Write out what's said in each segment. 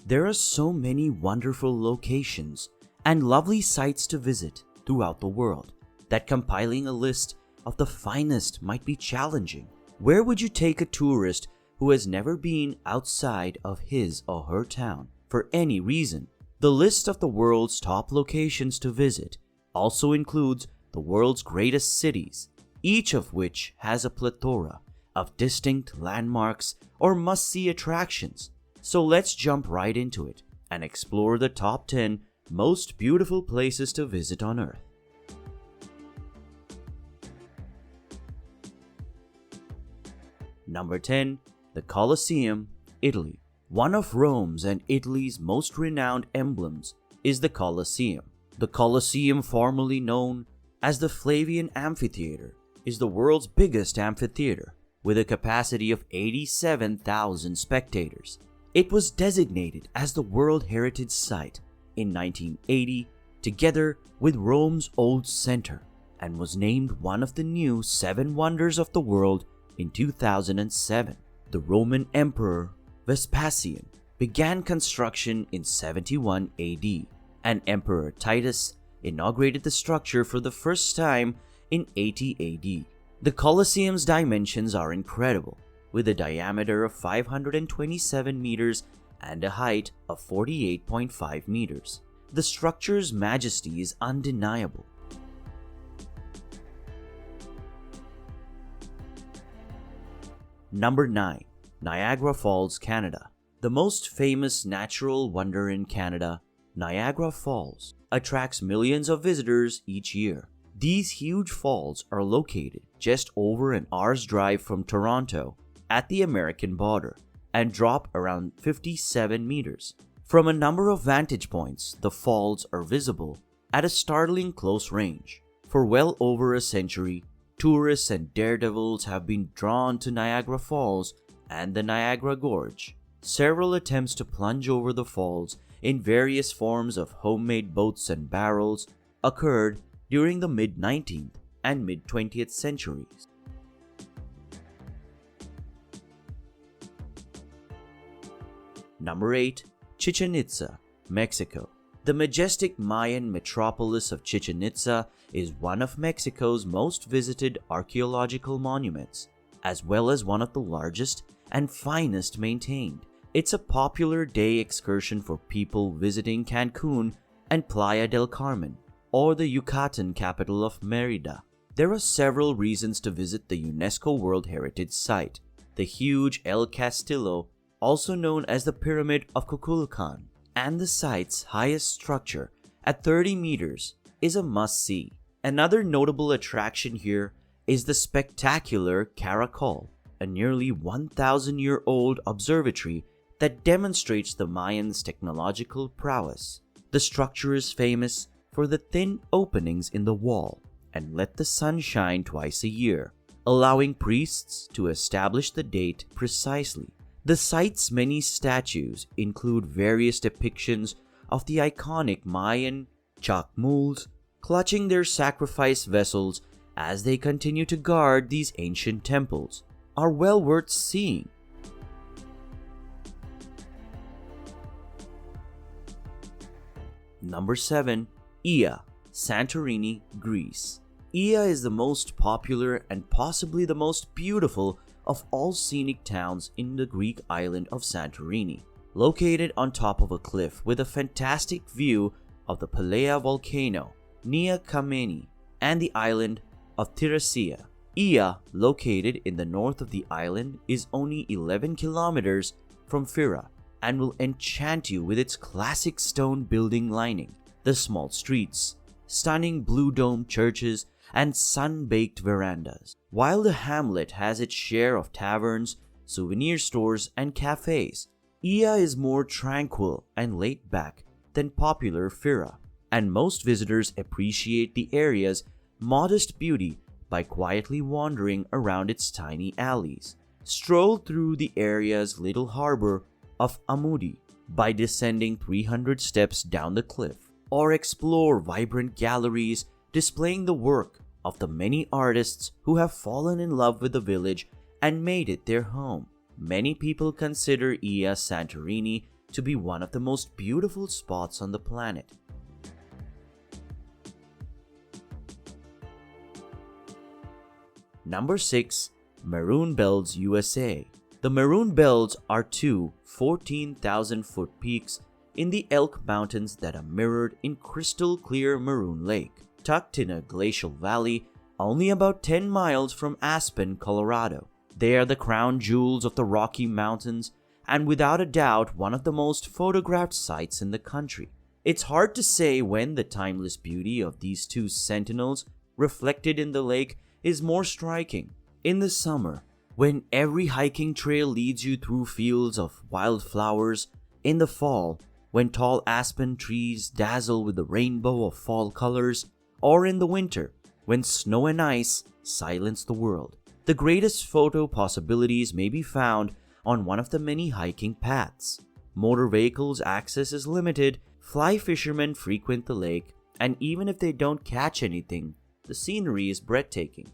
There are so many wonderful locations and lovely sights to visit throughout the world that compiling a list of the finest might be challenging. Where would you take a tourist who has never been outside of his or her town for any reason? The list of the world's top locations to visit also includes the world's greatest cities, each of which has a plethora of distinct landmarks or must-see attractions. So let's jump right into it and explore the top 10 most beautiful places to visit on Earth. Number 10. The Colosseum, Italy. One of Rome's and Italy's most renowned emblems is the Colosseum. The Colosseum, formerly known as the Flavian Amphitheater, is the world's biggest amphitheater with a capacity of 87,000 spectators. It was designated as the World Heritage Site in 1980 together with Rome's Old Center and was named one of the new 7 Wonders of the World in 2007. The Roman Emperor Vespasian began construction in 71 AD, and Emperor Titus inaugurated the structure for the first time in 80 AD. The Colosseum's dimensions are incredible, with a diameter of 527 meters and a height of 48.5 meters. The structure's majesty is undeniable. Number 9. Niagara Falls, Canada. The most famous natural wonder in Canada, Niagara Falls, attracts millions of visitors each year. These huge falls are located just over an hour's drive from Toronto at the American border and drop around 57 meters. From a number of vantage points, the falls are visible at a startling close range. For well over a century, tourists and daredevils have been drawn to Niagara Falls and the Niagara Gorge. Several attempts to plunge over the falls in various forms of homemade boats and barrels occurred during the mid-19th and mid-20th centuries. Number 8. Chichen Itza, Mexico. The majestic Mayan metropolis of Chichen Itza is one of Mexico's most visited archaeological monuments, as well as one of the largest and finest maintained. It's a popular day excursion for people visiting Cancun and Playa del Carmen, or the Yucatan capital of Mérida. There are several reasons to visit the UNESCO World Heritage Site. The huge El Castillo, also known as the Pyramid of Kukulkan, and the site's highest structure at 30 meters is a must-see. Another notable attraction here is the spectacular Caracol, a nearly 1,000-year-old observatory that demonstrates the Mayans' technological prowess. The structure is famous for the thin openings in the wall and let the sun shine twice a year, allowing priests to establish the date precisely. The site's many statues include various depictions of the iconic Mayan chacmuls clutching their sacrifice vessels as they continue to guard these ancient temples, are well worth seeing. Number 7. Ia, Santorini, Greece. Ia is the most popular and possibly the most beautiful of all scenic towns in the Greek island of Santorini. Located on top of a cliff with a fantastic view of the Pelea volcano, Nia Kameni, and the island of Tiracia. Ia, located in the north of the island, is only 11 kilometers from Fira and will enchant you with its classic stone building lining, the small streets, stunning blue dome churches, and sun-baked verandas. While the hamlet has its share of taverns, souvenir stores, and cafes, Ia is more tranquil and laid back than popular Fira, and most visitors appreciate the area's modest beauty by quietly wandering around its tiny alleys. Stroll through the area's little harbor of Amudi by descending 300 steps down the cliff, or explore vibrant galleries displaying the work of the many artists who have fallen in love with the village and made it their home. Many people consider Ia Santorini to be one of the most beautiful spots on the planet. Number 6. Maroon Belts, USA. The Maroon Belts are two 14,000-foot peaks in the Elk Mountains that are mirrored in crystal clear Maroon Lake, tucked in a glacial valley only about 10 miles from Aspen, Colorado. They are the crown jewels of the Rocky Mountains and without a doubt one of the most photographed sites in the country. It's hard to say when the timeless beauty of these two sentinels reflected in the lake is more striking. In the summer, when every hiking trail leads you through fields of wildflowers, in the fall, when tall aspen trees dazzle with the rainbow of fall colors, or in the winter, when snow and ice silence the world. The greatest photo possibilities may be found on one of the many hiking paths. Motor vehicles access is limited, fly fishermen frequent the lake, and even if they don't catch anything, the scenery is breathtaking.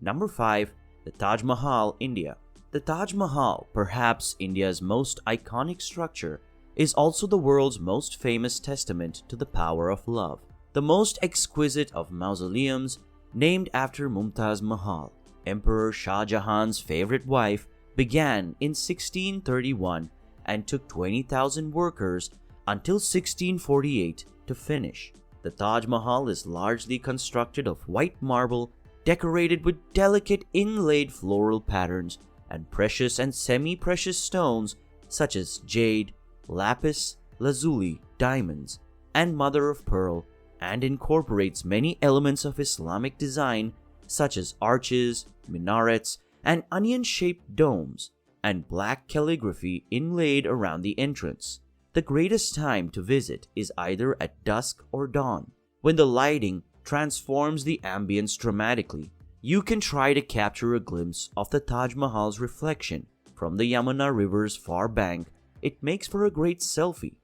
Number 5. The Taj Mahal, India. The Taj Mahal, perhaps India's most iconic structure, is also the world's most famous testament to the power of love. The most exquisite of mausoleums, named after Mumtaz Mahal, Emperor Shah Jahan's favorite wife, began in 1631 and took 20,000 workers until 1648 to finish. The Taj Mahal is largely constructed of white marble decorated with delicate inlaid floral patterns and precious and semi-precious stones such as jade, lapis lazuli, diamonds, and mother of pearl, and incorporates many elements of Islamic design such as arches, minarets, and onion-shaped domes, and black calligraphy inlaid around the entrance. The greatest time to visit is either at dusk or dawn, when the lighting transforms the ambience dramatically. You can try to capture a glimpse of the Taj Mahal's reflection from the Yamuna River's far bank. It makes for a great selfie.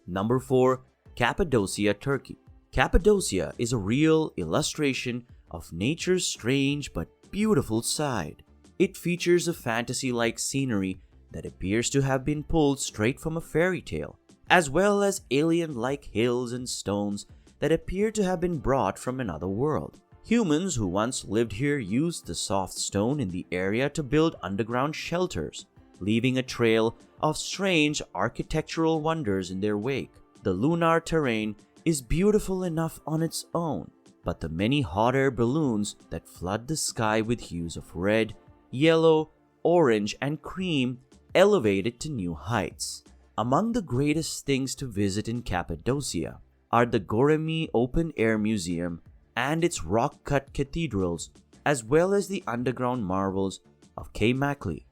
Number 4. Cappadocia, Turkey. Cappadocia is a real illustration of nature's strange but beautiful side. It features a fantasy-like scenery that appears to have been pulled straight from a fairy tale, as well as alien-like hills and stones that appear to have been brought from another world. Humans who once lived here used the soft stone in the area to build underground shelters, leaving a trail of strange architectural wonders in their wake. The lunar terrain is beautiful enough on its own, but the many hot air balloons that flood the sky with hues of red, yellow, orange, and cream elevate it to new heights. Among the greatest things to visit in Cappadocia are the Goremi Open Air Museum and its rock-cut cathedrals, as well as the underground marvels of Kaymakli.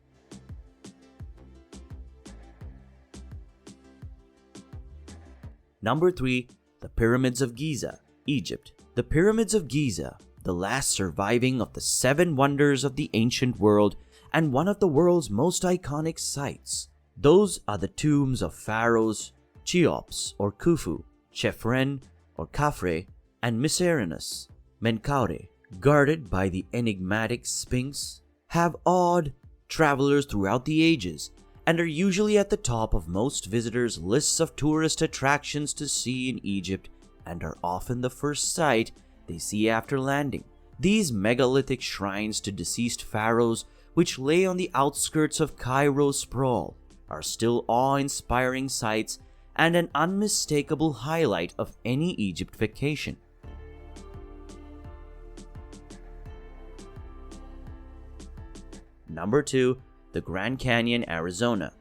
Number 3. The Pyramids of Giza, Egypt. The Pyramids of Giza, the last surviving of the 7 wonders of the ancient world and one of the world's most iconic sites. Those are the tombs of pharaohs Cheops or Khufu, Chephren or Khafre, and Mycerinus, Menkaure, guarded by the enigmatic Sphinx, have awed travelers throughout the ages and are usually at the top of most visitors' lists of tourist attractions to see in Egypt and are often the first sight they see after landing. These megalithic shrines to deceased pharaohs, which lay on the outskirts of Cairo's sprawl, are still awe-inspiring sights and an unmistakable highlight of any Egypt vacation. Number 2. The Grand Canyon, Arizona.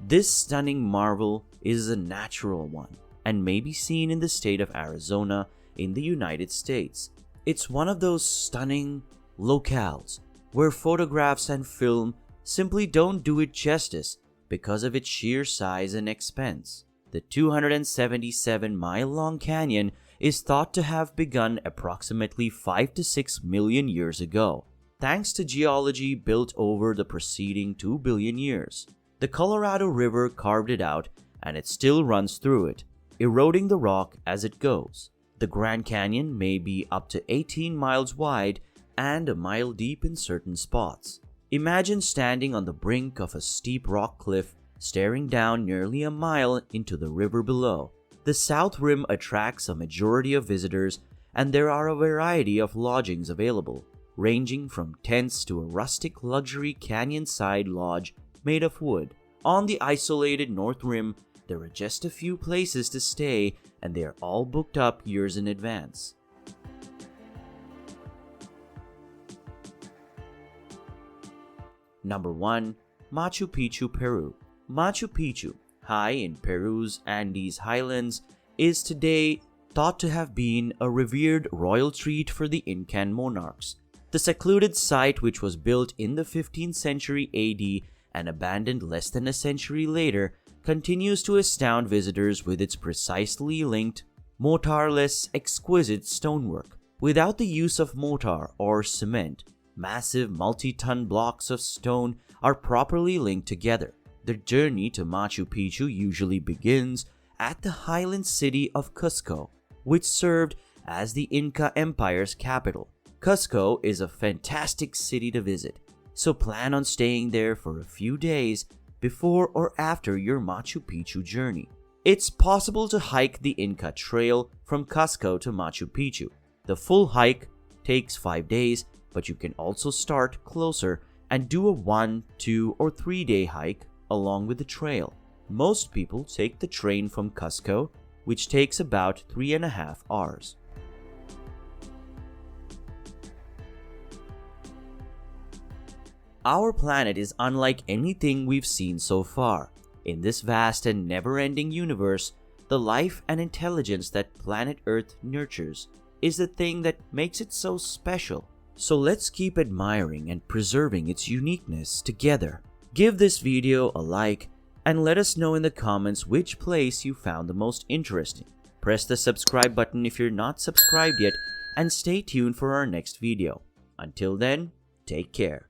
This stunning marvel is a natural one and may be seen in the state of Arizona in the United States. It's one of those stunning locales where photographs and film simply don't do it justice because of its sheer size and expense. The 277-mile-long canyon is thought to have begun approximately 5 to 6 million years ago, thanks to geology built over the preceding 2 billion years. The Colorado River carved it out, and it still runs through it, eroding the rock as it goes. The Grand Canyon may be up to 18 miles wide and a mile deep in certain spots. Imagine standing on the brink of a steep rock cliff, staring down nearly a mile into the river below. The South Rim attracts a majority of visitors, and there are a variety of lodgings available, ranging from tents to a rustic luxury canyon-side lodge made of wood. On the isolated North Rim, there are just a few places to stay, and they are all booked up years in advance. Number 1. Machu Picchu, Peru. Machu Picchu, high in Peru's Andes highlands, is today thought to have been a revered royal treat for the Incan monarchs. The secluded site, which was built in the 15th century AD and abandoned less than a century later, continues to astound visitors with its precisely linked, mortarless, exquisite stonework. Without the use of mortar or cement, massive multi-ton blocks of stone are properly linked together. The journey to Machu Picchu usually begins at the highland city of Cusco, which served as the Inca Empire's capital. Cusco is a fantastic city to visit, so plan on staying there for a few days before or after your Machu Picchu journey. It's possible to hike the Inca Trail from Cusco to Machu Picchu. The full hike takes 5 days, but you can also start closer and do a 1, 2, or 3 day hike along with the trail. Most people take the train from Cusco, which takes about 3.5 hours. Our planet is unlike anything we've seen so far. In this vast and never-ending universe, the life and intelligence that planet Earth nurtures is the thing that makes it so special. So let's keep admiring and preserving its uniqueness together. Give this video a like and let us know in the comments which place you found the most interesting. Press the subscribe button if you're not subscribed yet, and stay tuned for our next video. Until then, take care.